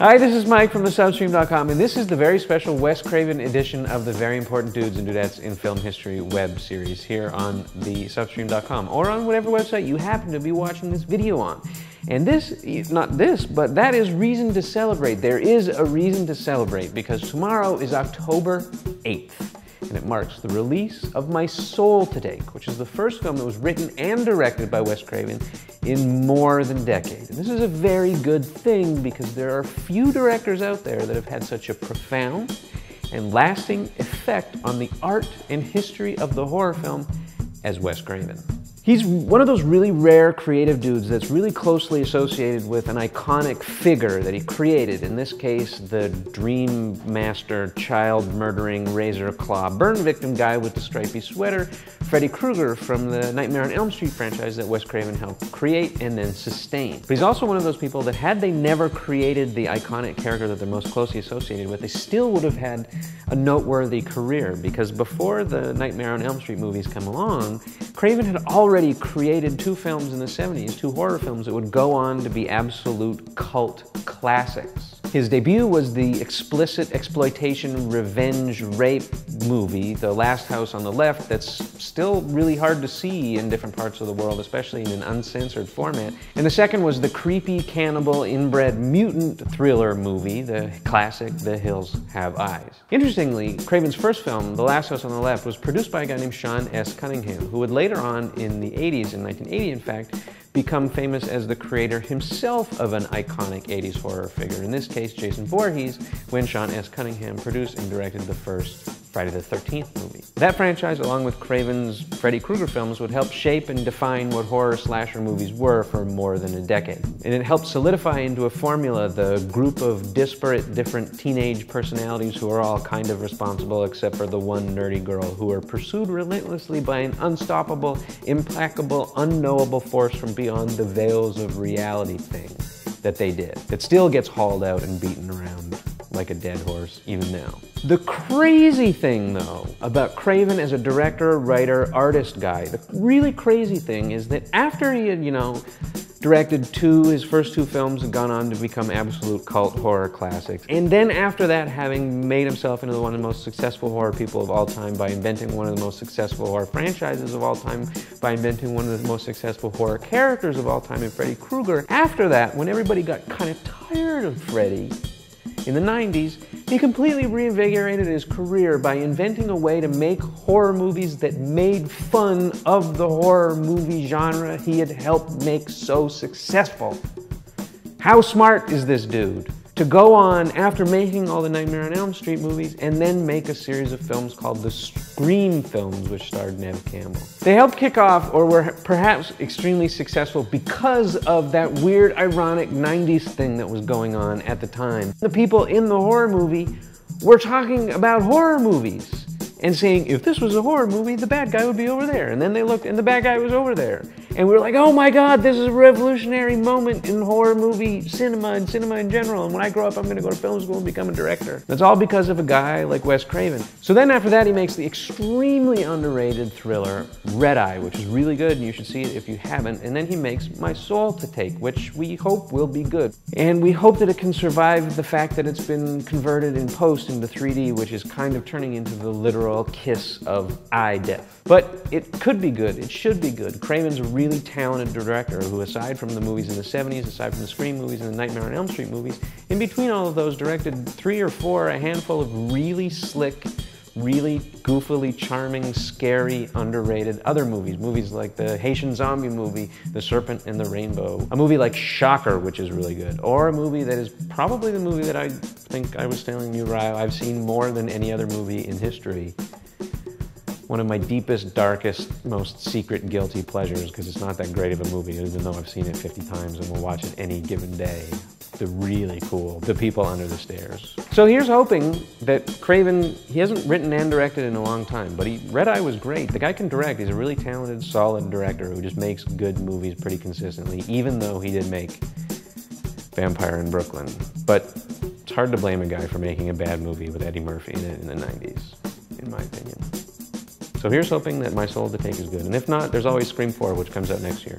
Hi, this is Mike from thesubstream.com, and this is the very special Wes Craven edition of the Very Important Dudes and Dudettes in Film History web series here on thesubstream.com, or on whatever website you happen to be watching this video on. And this, not this, but that is reason to celebrate. There is a reason to celebrate because tomorrow is October 8th. And it marks the release of My Soul to Take, which is the first film that was written and directed by Wes Craven in more than a decade. And this is a very good thing because there are few directors out there that have had such a profound and lasting effect on the art and history of the horror film as Wes Craven. He's one of those really rare creative dudes that's really closely associated with an iconic figure that he created, in this case, the dream master, child-murdering, razor-claw burn victim guy with the stripy sweater, Freddy Krueger from the Nightmare on Elm Street franchise that Wes Craven helped create and then sustain. But he's also one of those people that had they never created the iconic character that they're most closely associated with, they still would have had a noteworthy career, because before the Nightmare on Elm Street movies come along, Craven had already created two films in the 70s, two horror films that would go on to be absolute cult classics. His debut was the explicit exploitation revenge rape movie, The Last House on the Left, that's still really hard to see in different parts of the world, especially in an uncensored format. And the second was the creepy cannibal inbred mutant thriller movie, the classic The Hills Have Eyes. Interestingly, Craven's first film, The Last House on the Left, was produced by a guy named Sean S. Cunningham, who would later on in the 80s, in 1980 in fact, become famous as the creator himself of an iconic 80s horror figure, in this case Jason Voorhees, when Sean S. Cunningham produced and directed the first Friday the 13th movie. That franchise, along with Craven's Freddy Krueger films, would help shape and define what horror slasher movies were for more than a decade. And it helped solidify into a formula the group of disparate, different teenage personalities who are all kind of responsible except for the one nerdy girl, who are pursued relentlessly by an unstoppable, implacable, unknowable force from beyond the veils of reality thing that they did. It still gets hauled out and beaten around like a dead horse, even now. The crazy thing, though, about Craven as a director, writer, artist guy, the really crazy thing is that after he had, directed his first two films had gone on to become absolute cult horror classics, and then after that, having made himself into one of the most successful horror people of all time by inventing one of the most successful horror franchises of all time, by inventing one of the most successful horror characters of all time in Freddy Krueger, after that, when everybody got kind of tired of Freddy, in the 90s, he completely reinvigorated his career by inventing a way to make horror movies that made fun of the horror movie genre he had helped make so successful. How smart is this dude? To go on, after making all the Nightmare on Elm Street movies, and then make a series of films called the Scream films, which starred Neve Campbell. They helped kick off, or were perhaps extremely successful, because of that weird, ironic 90s thing that was going on at the time. The people in the horror movie were talking about horror movies and saying, if this was a horror movie, the bad guy would be over there. And then they looked, and the bad guy was over there. And we were like, oh my God, this is a revolutionary moment in horror movie cinema and cinema in general. And when I grow up, I'm gonna go to film school and become a director. That's all because of a guy like Wes Craven. So then after that, he makes the extremely underrated thriller Red-Eye, which is really good, and you should see it if you haven't. And then he makes My Soul to Take, which we hope will be good. And we hope that it can survive the fact that it's been converted in post into 3D, which is kind of turning into the literal kiss of V.I.D.A.D.I.F.H. But it could be good, it should be good. Craven's a really talented director who, aside from the movies in the 70s, aside from the Scream movies and the Nightmare on Elm Street movies, in between all of those directed a handful of really slick, really goofily charming, scary, underrated other movies. Movies like the Haitian zombie movie, The Serpent and the Rainbow. A movie like Shocker, which is really good. Or a movie that is probably the movie that I think I was telling you, Ryle, I've seen more than any other movie in history. One of my deepest, darkest, most secret guilty pleasures, because it's not that great of a movie, even though I've seen it 50 times and will watch it any given day. The really cool, The People Under the Stairs. So here's hoping that Craven, he hasn't written and directed in a long time, but Red-Eye was great. The guy can direct. He's a really talented, solid director who just makes good movies pretty consistently, even though he did make Vampire in Brooklyn. But it's hard to blame a guy for making a bad movie with Eddie Murphy in it in the 90s, in my opinion. So here's hoping that My Soul to Take is good. And if not, there's always Scream 4, which comes out next year.